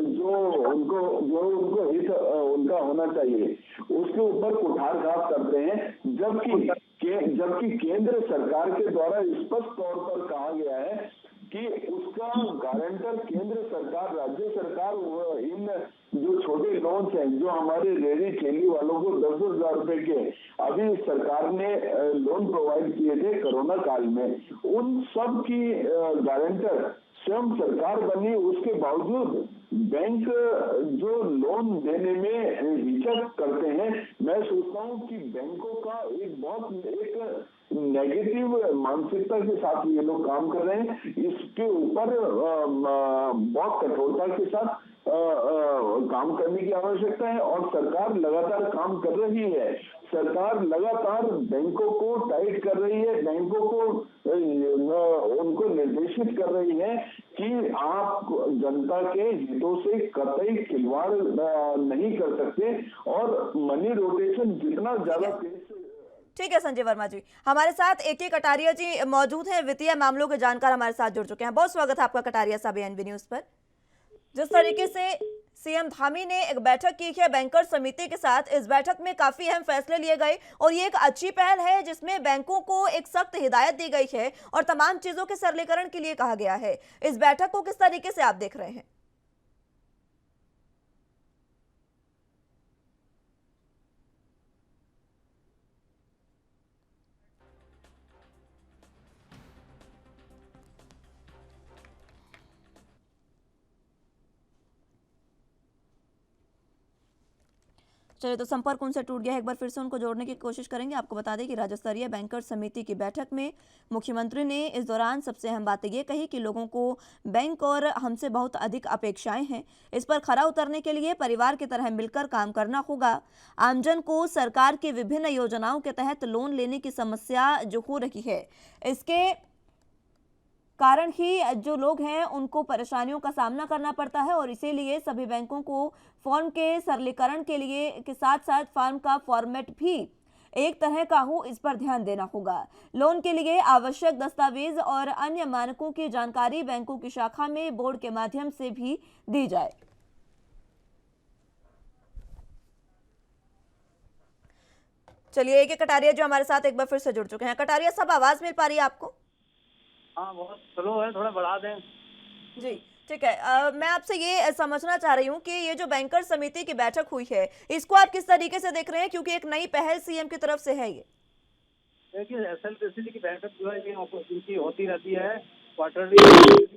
जो उनको हित उनका होना चाहिए उसके ऊपर कुठारघात करते हैं, जबकि केंद्र सरकार के द्वारा स्पष्ट तौर पर कहा गया है कि उसका गारंटर केंद्र सरकार, राज्य सरकार इन जो छोटे लोन्स हैं, जो हमारे रेहड़ी ठेली वालों को 10,000 रुपए के अभी सरकार ने लोन प्रोवाइड किए थे कोरोना काल में, उन सब की गारंटर स्वयं सरकार बनी। उसके बावजूद बैंक जो लोन देने में हिचक करते हैं, मैं सोचता हूं कि बैंकों का एक नेगेटिव मानसिकता के साथ ये लोग काम कर रहे हैं। इसके ऊपर बहुत कठोरता के साथ काम करने की आवश्यकता है, और सरकार लगातार काम कर रही है। सरकार लगातार बैंकों को टाइट कर रही है, बैंकों को उनको निर्देशित कर रही है कि आप जनता के हितों से कतई खिलवाड़ नहीं कर सकते, और मनी रोटेशन जितना ज्यादा तेज। ठीक है संजय वर्मा जी, हमारे साथ AK कटारिया जी मौजूद हैं, वित्तीय मामलों के जानकार हमारे साथ जुड़ चुके हैं। बहुत स्वागत है आपका कटारिया साहब ANB न्यूज पर। जिस तरीके से सीएम धामी ने एक बैठक की है बैंकर समिति के साथ, इस बैठक में काफी अहम फैसले लिए गए और ये एक अच्छी पहल है जिसमें बैंकों को एक सख्त हिदायत दी गई है और तमाम चीजों के सरलीकरण के लिए कहा गया है। इस बैठक को किस तरीके से आप देख रहे हैं? चलिए, तो संपर्क उनसे टूट गया है, एक बार फिर से उनको जोड़ने की कोशिश करेंगे। आपको बता दें कि राज्य स्तरीय बैंकर समिति की बैठक में मुख्यमंत्री ने इस दौरान सबसे अहम बातें ये कही कि लोगों को बैंक और हमसे बहुत अधिक अपेक्षाएं हैं। इस पर खरा उतरने के लिए परिवार की तरह मिलकर काम करना होगा। आमजन को सरकार की विभिन्न योजनाओं के तहत लोन लेने की समस्या जो हो रही है, इसके कारण ही जो लोग हैं उनको परेशानियों का सामना करना पड़ता है, और इसीलिए सभी बैंकों को फॉर्म के सरलीकरण के लिए के साथ साथ फॉर्म का फॉर्मेट भी एक तरह का हो, इस पर ध्यान देना होगा। लोन के लिए आवश्यक दस्तावेज और अन्य मानकों की जानकारी बैंकों की शाखा में बोर्ड के माध्यम से भी दी जाए। चलिए, एक कटारिया जो हमारे साथ एक बार फिर से जुड़ चुके हैं। कटारिया साहब, आवाज मिल पा रही है आपको? हाँ, बहुत स्लो है, थोड़ा बढ़ा दें। जी, ठीक है। मैं आपसे ये समझना चाह रही हूँ कि ये जो बैंकर समिति की बैठक हुई है, इसको आप किस तरीके से देख रहे हैं, क्योंकि एक नई पहल सीएम की तरफ से है ये। देखिए, एसएलबीसी की बैठक जो है ये इनकी होती रहती है, क्वार्टरली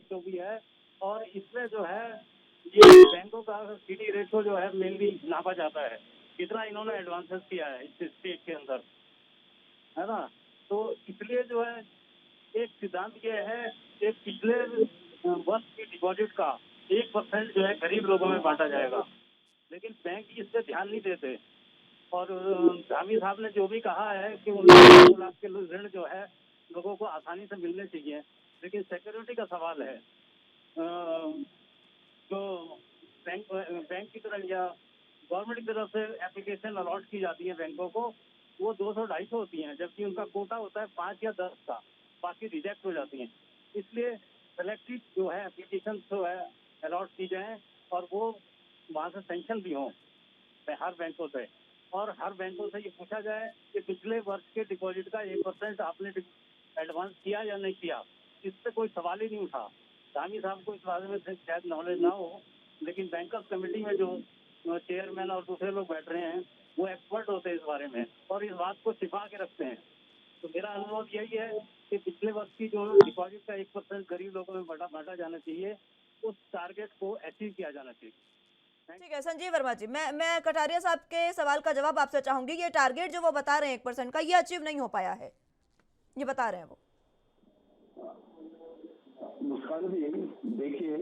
जो भी है, और इसमें जो है ये बैंकों का सीडी रेशो जो है मेनली नापा जाता है, कितना इन्होंने एडवांसेस किया है इस स्टेट के अंदर, है ना। तो इसलिए जो है एक सिद्धांत ये है कि पिछले वर्ष की डिपॉजिट का 1% जो है गरीब लोगों में बांटा जाएगा, लेकिन बैंक इस पे ध्यान नहीं देते। और धामी साहब ने जो भी कहा है कि 2 लाख के ऋण जो है लोगों को आसानी से मिलने चाहिए, लेकिन सिक्योरिटी का सवाल है। जो बैंक की तरफ या गवर्नमेंट की तरफ से एप्लीकेशन अलॉट की जाती है बैंकों को, वो 200-250 होती हैं, जबकि उनका कोटा होता है 5 या 10 का, बाकी रिजेक्ट हो जाती हैं। इसलिए सेलेक्टिव जो है एप्लीकेशन जो है अलॉट की जाए और वो वहाँ से सैंक्शन भी हों हर बैंकों से, और हर बैंकों से ये पूछा जाए कि पिछले वर्ष के डिपॉजिट का 1% आपने एडवांस किया या नहीं किया। इस पर कोई सवाल ही नहीं उठा। धामी साहब को इस बारे में शायद नॉलेज ना हो, लेकिन बैंकर्स कमेटी में जो चेयरमैन और दूसरे लोग बैठ रहे हैं वो एक्सपर्ट होते हैं इस बारे में और इस बात को छिपा के रखते हैं। तो मेरा अनुरोध यही है कि पिछले वर्ष की जो डिपॉजिट का 1% गरीब लोगों में बांटा जाना चाहिए, उस टारगेट को अचीव किया जाना चाहिए। ठीक है संजीव वर्मा जी, मैं कटारिया साहब के सवाल का जवाब आपसे चाहूंगी। ये टारगेट जो वो बता रहे हैं 1% का, ये अचीव नहीं हो पाया है, ये बता रहे हैं वो। मुस्कान जी, देखिए,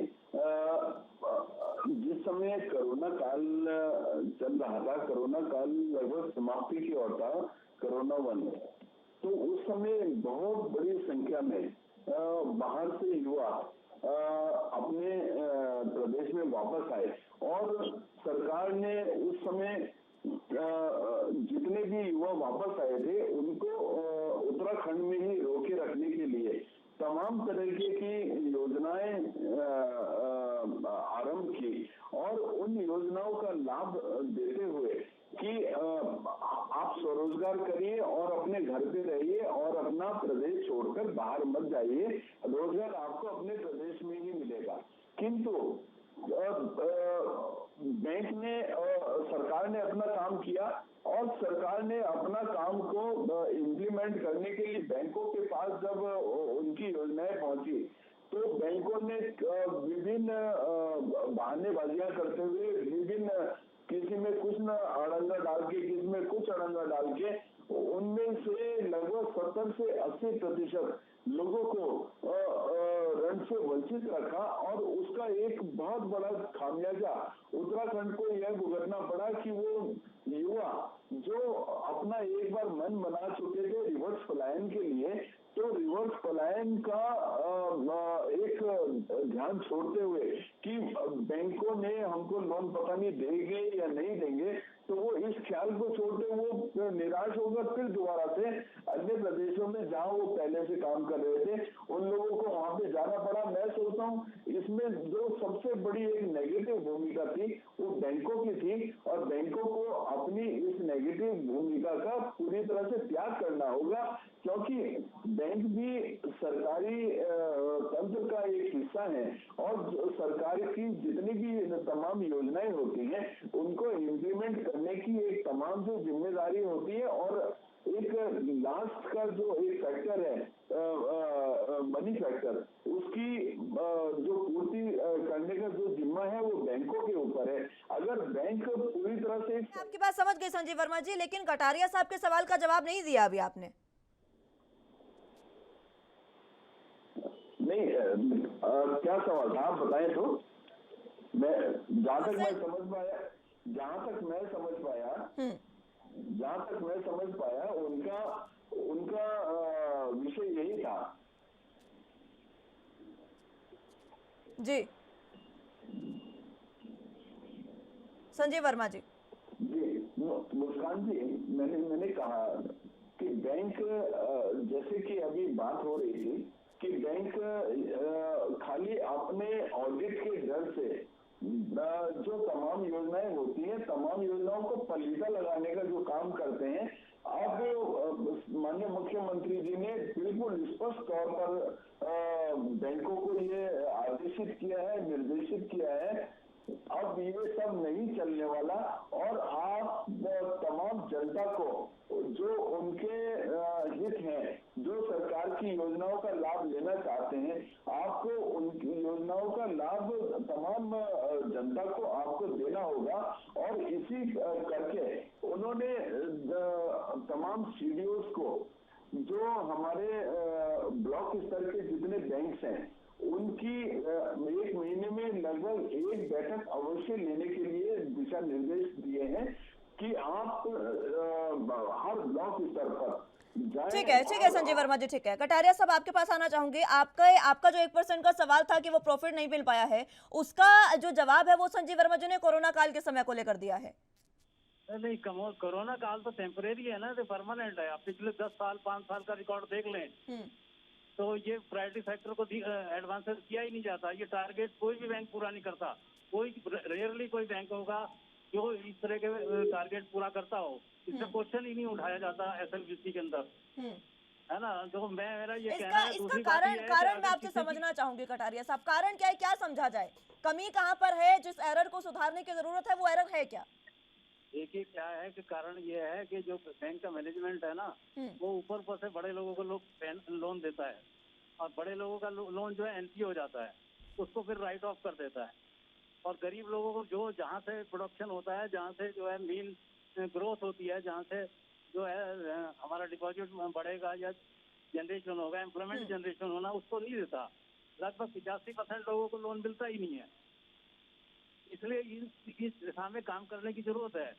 जिस समय कोरोना काल चल रहा था, कोरोना काल लगभग समाप्ति की ओर था, कोरोना 1, तो उस समय बहुत बड़ी संख्या में बाहर से युवा अपने प्रदेश में वापस आए और सरकार ने उस समय जितने भी युवा वापस आए थे उनको उत्तराखंड में ही रोके रखने के लिए तमाम तरीके की योजनाएं आरंभ की और उन योजनाओं का लाभ देते हुए कि आप स्वरोजगार करिए और अपने घर पे रहिए और अपना प्रदेश छोड़कर बाहर मत जाइए, रोजगार आपको अपने प्रदेश में ही मिलेगा। किंतु बैंक ने सरकार ने अपना काम किया और सरकार ने अपना काम को इम्प्लीमेंट करने के लिए बैंकों के पास जब उनकी योजनाएं पहुंची तो बैंकों ने विभिन्न बहानेबाजियां करते हुए विभिन्न किसी में कुछ न अड़ंगा डाल के किसी में कुछ अड़ंगा डाल के उनमें से लगभग 70 से 80% लोगों को ऋण से वंचित रखा और उसका एक बहुत बड़ा खामियाजा उत्तराखंड को यह भुगतना पड़ा कि वो युवा जो अपना एक बार मन बना चुके थे रिवर्स पलायन के लिए, तो रिवर्स पलायन का एक ध्यान छोड़ते हुए कि बैंकों ने हमको लोन पता नहीं देंगे या नहीं देंगे, तो वो इस ख्याल को छोड़ते वो निराश होकर फिर दोबारा से अन्य प्रदेशों में जहां वो पहले से काम कर रहे थे उन लोगों को वहां पे जाना पड़ा। मैं सोचता हूँ इसमें जो सबसे बड़ी एक नेगेटिव भूमिका थी वो बैंकों की थी और बैंकों को अपनी इस नेगेटिव भूमिका का पूरी तरह से त्याग करना होगा, क्योंकि बैंक भी सरकारी तंत्र का एक हिस्सा है और सरकार की जितनी भी तमाम योजनाएं होती हैं उनको इम्प्लीमेंट करने की एक तमाम जो जिम्मेदारी होती है और एक लास्ट का जो एक फैक्टर है मनी फैक्टर, उसकी जो पूर्ति करने का जो जिम्मा है वो बैंकों के ऊपर है। अगर बैंक पूरी तरह से आपकी बात समझ गई संजीव वर्मा जी, लेकिन कटारिया साहब के सवाल का जवाब नहीं दिया अभी आपने। नहीं, क्या सवाल था आप बताएं तो। मैं जहाँ तक मैं समझ पाया उनका विषय यही था। जी संजीव वर्मा जी। जी मुस्कान जी, मैंने कहा कि बैंक, जैसे कि अभी बात हो रही थी कि बैंक खाली अपने ऑडिट के डर से जो तमाम योजनाएं होती हैं, तमाम योजनाओं को पलीदा लगाने का जो काम करते हैं, अब माननीय मुख्यमंत्री जी ने बिल्कुल स्पष्ट तौर पर बैंकों को ये आदेशित किया है, निर्देशित किया है, अब ये सब नहीं चलने वाला और आप तमाम जनता को जो उनके हित हैं, जो सरकार की योजनाओं का लाभ लेना चाहते हैं, आपको उनकी योजनाओं का लाभ तमाम जनता को आपको देना होगा। और इसी करके उन्होंने तमाम सीडीओस को, जो हमारे ब्लॉक स्तर के जितने बैंक्स हैं, उनकी एक महीने में लगभग एक बैठक अवश्य लेने के लिए दिशा निर्देश दिए हैं कि आप हर ब्लॉक स्तर पर। ठीक है संजीव वर्मा जी, ठीक है। कटारिया साहब, आपके पास आना चाहूंगी। आपका जो 1% का सवाल था कि वो प्रॉफिट नहीं मिल पाया है, उसका जो जवाब है वो संजीव वर्मा जी ने कोरोना काल के समय को लेकर दिया है। नहीं, कोरोना काल तो टेम्परेरी है ना, तो परमानेंट है। आप पिछले 10 साल 5 साल का रिकॉर्ड देख लें तो ये प्रायोरिटी सेक्टर को एडवांसेस किया ही नहीं जाता। ये टारगेट कोई भी बैंक पूरा नहीं करता। रेयरली कोई बैंक होगा जो इस तरह के टारगेट पूरा करता हो। इससे क्वेश्चन ही नहीं उठाया जाता एसएलबीसी के अंदर, है ना। जो मेरा ये कहना है, इसका कारण मैं आपसे समझना चाहूंगी कटारिया साहब, कारण क्या है, क्या समझा जाए, कमी कहाँ पर है, जिस एरर को सुधारने की जरूरत है वो एरर है क्या? देखिए क्या है कि कारण ये है कि जो बैंक का मैनेजमेंट है ना, वो ऊपर से बड़े लोगों को लोन देता है और बड़े लोगों का लोन जो है एनपी हो जाता है, उसको फिर राइट ऑफ कर देता है। और गरीब लोगों को जो जहाँ से प्रोडक्शन होता है, जहाँ से जो है मेन ग्रोथ होती है, जहाँ से जो है हमारा डिपॉजिट बढ़ेगा या जनरेशन होगा, एम्प्लॉयमेंट जनरेशन होना, उसको नहीं देता। लगभग 85% लोगों को लोन मिलता ही नहीं है। इसलिए इस दिशा में काम करने की जरूरत है।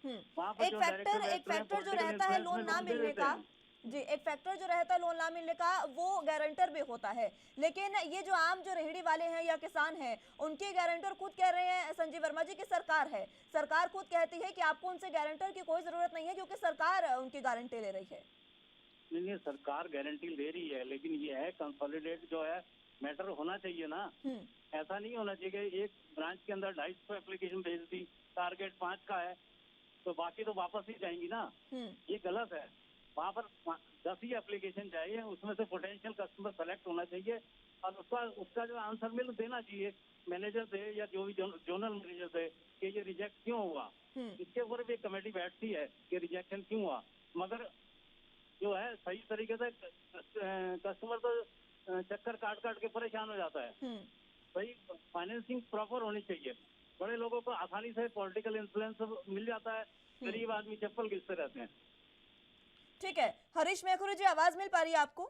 एक फैक्टर जो रहता है लोन ना मिलने का, जी, एक फैक्टर जो रहता है लोन ना मिलने का, वो गारंटर भी होता है। लेकिन ये जो आम जो रेहड़ी वाले हैं या किसान हैं, उनके गारंटर खुद कह रहे हैं संजीव वर्मा जी की सरकार है। सरकार खुद कहती है कि आपको उनसे गारंटर की कोई जरूरत नहीं है क्योंकि सरकार उनकी गारंटी ले रही है। नहीं, सरकार गारंटी ले रही है, लेकिन ये है कंसोलिडेट जो है मैटर होना चाहिए ना। ऐसा नहीं होना चाहिए कि एक ब्रांच के अंदर 250 एप्लीकेशन भेज दी, टारगेट 5 का है तो बाकी तो वापस ही जाएंगी ना। ये गलत है। वहाँ पर 10 ही एप्लीकेशन चाहिए, उसमें से पोटेंशियल कस्टमर सेलेक्ट होना चाहिए और उसका जो आंसर मिल देना चाहिए मैनेजर दे या जो भी जोनल मैनेजर दे कि ये रिजेक्ट क्यों हुआ। इसके ऊपर भी एक कमेटी बैठती है कि रिजेक्शन क्यों हुआ, मगर जो है सही तरीके से कस्टमर तो चक्कर काट के परेशान हो जाता है। सही फाइनेंसिंग प्रॉपर होनी चाहिए। बड़े लोगों को आसानी से पॉलिटिकल इन्फ्लुएंस मिल जाता है, गरीब आदमी चप्पल घिसते रहते हैं। ठीक है, हरीश मेखुरी जी, आवाज मिल पा रही है आपको?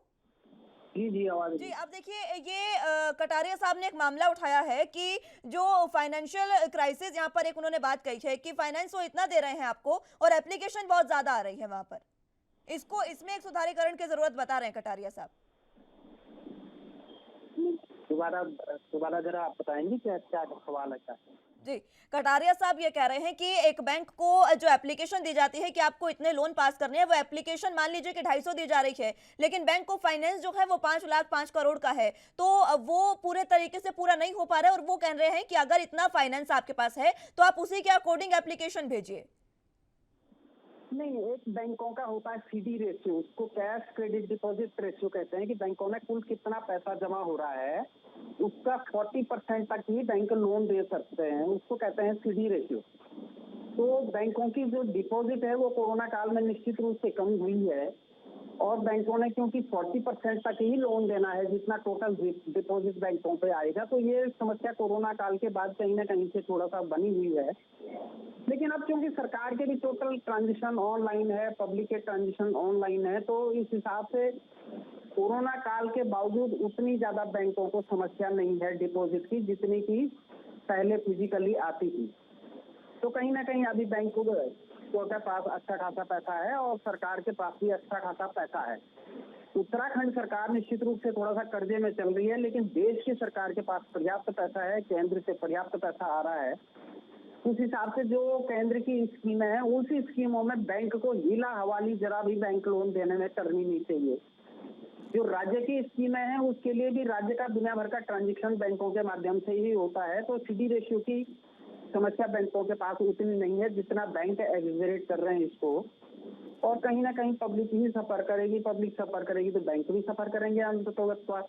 जी आवाज जी। अब देखिए, ये कटारिया साहब ने एक मामला उठाया है कि जो फाइनेंशियल क्राइसिस, यहाँ पर एक उन्होंने बात कही है कि फाइनेंस वो इतना दे रहे हैं आपको और एप्लीकेशन बहुत ज्यादा आ रही है वहां पर। इसमें एक सुधारीकरण की जरूरत बता रहे हैं कटारिया साहब। दोबारा जरा आप बताएंगे क्या सवाल है क्या? जी, कटारिया साहब ये कह रहे हैं कि एक बैंक को जो एप्लीकेशन दी जाती है कि आपको इतने लोन पास करने हैं, वो एप्लीकेशन मान लीजिए कि 250 दी जा रही है, लेकिन बैंक को फाइनेंस जो है वो 5 लाख 5 करोड़ का है, तो वो पूरे तरीके से पूरा नहीं हो पा रहा है। और वो कह रहे हैं कि अगर इतना फाइनेंस आपके पास है तो आप उसी के अकॉर्डिंग एप्लीकेशन भेजिए। नहीं, एक बैंकों का होता है सीडी रेशियो, उसको कैश क्रेडिट डिपॉजिट रेशियो कहते हैं कि बैंकों में कुल कितना पैसा जमा हो रहा है, उसका 40% तक ही बैंक लोन दे सकते हैं, उसको कहते हैं सीडी रेशियो। तो बैंकों की जो डिपॉजिट है वो कोरोना काल में निश्चित रूप से कम हुई है और बैंकों ने क्योंकि 40% तक ही लोन देना है जितना टोटल डिपॉजिट बैंकों पे आएगा, तो ये समस्या कोरोना काल के बाद कहीं ना कहीं से थोड़ा सा बनी हुई है। लेकिन अब क्योंकि सरकार के भी टोटल ट्रांजिशन ऑनलाइन है, पब्लिक के ट्रांजिशन ऑनलाइन है, तो इस हिसाब से कोरोना काल के बावजूद उतनी ज्यादा बैंकों को समस्या नहीं है डिपॉजिट की जितनी की पहले फिजिकली आती थी। तो कहीं ना कहीं अभी बैंकों के पास अच्छा खासा पैसा है और सरकार के पास भी अच्छा खासा पैसा है। उत्तराखंड सरकार निश्चित रूप से थोड़ा सा कर्जे में चल रही है, लेकिन देश की सरकार के पास पर्याप्त पैसा है, केंद्र से पर्याप्त पैसा आ रहा है। उस हिसाब से जो केंद्र की स्कीमें हैं उसी स्कीमों में बैंक को हीला हवाली जरा भी बैंक लोन देने में करनी नहीं चाहिए। जो राज्य की स्कीमें हैं उसके लिए भी राज्य का दुनिया भर का ट्रांजैक्शन बैंकों के माध्यम से ही होता है, तो सीडी रेशियो की समस्या बैंकों के पास उतनी नहीं है जितना बैंक एग्जरेट कर रहे हैं इसको। और कहीं ना कहीं पब्लिक ही सफर करेगी, पब्लिक सफर करेगी तो बैंक भी सफर करेंगे अंततः।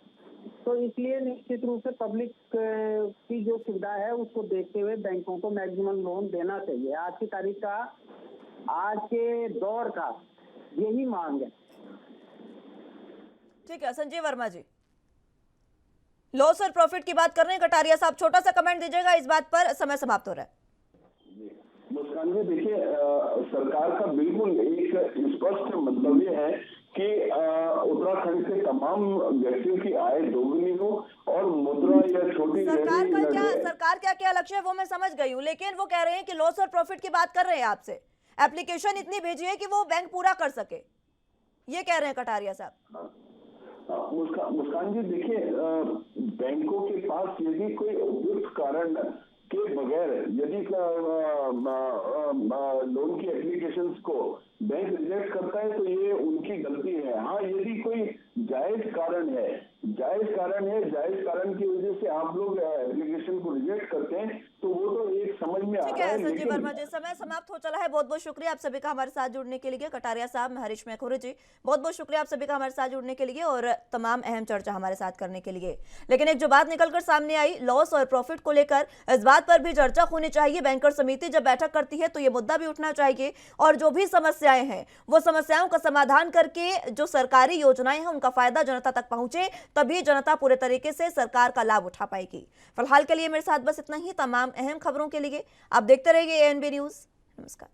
तो इसलिए निश्चित रूप से पब्लिक की जो सुविधा है उसको देखते हुए बैंकों को मैक्सिमम लोन देना चाहिए। आज की तारीख का, आज के दौर का यही मांग है। ठीक है संजीव वर्मा जी, लॉस और प्रॉफिट की बात कर रहे हैं कटारिया साहब, छोटा सा कमेंट दीजिएगा इस बात पर, समय समाप्त हो रहा है। मुस्कान जी देखिए, सरकार का बिल्कुल एक स्पष्ट मंतव्य है कि उत्तराखंड के तमाम व्यक्तियों की आय दोगुनी हो और मुद्रा या छोटी सरकार का क्या लक्ष्य है वो मैं समझ गई हूँ, लेकिन वो कह रहे हैं कि लॉस और प्रॉफिट की बात कर रहे हैं आपसे, एप्लीकेशन इतनी भेजी है कि वो बैंक पूरा कर सके, ये कह रहे हैं कटारिया साहब। मुस्कान जी देखिए, बैंकों के पास यदि कोई उपयुक्त कारण के बगैर यदि लोन की एप्लीकेशंस को बैंक रिजेक्ट करता है तो ये उनकी गलती है। हाँ, यदि कोई जायज कारण है, जायज कारण की वजह से आप लोग एप्लीकेशन को रिजेक्ट करते हैं तो वो तो एक समझ में आता है। ठीक है संजीव वर्मा जी, समय समाप्त हो चला है। बहुत बहुत शुक्रिया आप सभी का हमारे साथ जुड़ने के लिए। कटारिया साहब, मैं हरीश मैखुरी जी, बहुत बहुत शुक्रिया आप सभी का हमारे साथ जुड़ने के लिए और तमाम अहम चर्चा हमारे साथ करने के लिए। लेकिन एक जो बात निकलकर सामने आई, लॉस और प्रॉफिट को लेकर, इस बात पर भी चर्चा होनी चाहिए। बैंकर समिति जब बैठक करती है तो ये मुद्दा भी उठना चाहिए और जो भी समस्याएं हैं वो समस्याओं का समाधान करके जो सरकारी योजनाएं हैं उनका फायदा जनता तक पहुंचे, तभी जनता पूरे तरीके से सरकार का लाभ उठा पाएगी। फिलहाल के लिए मेरे साथ बस इतना ही। तमाम अहम खबरों के लिए आप देखते रहिए ANB न्यूज़। नमस्कार।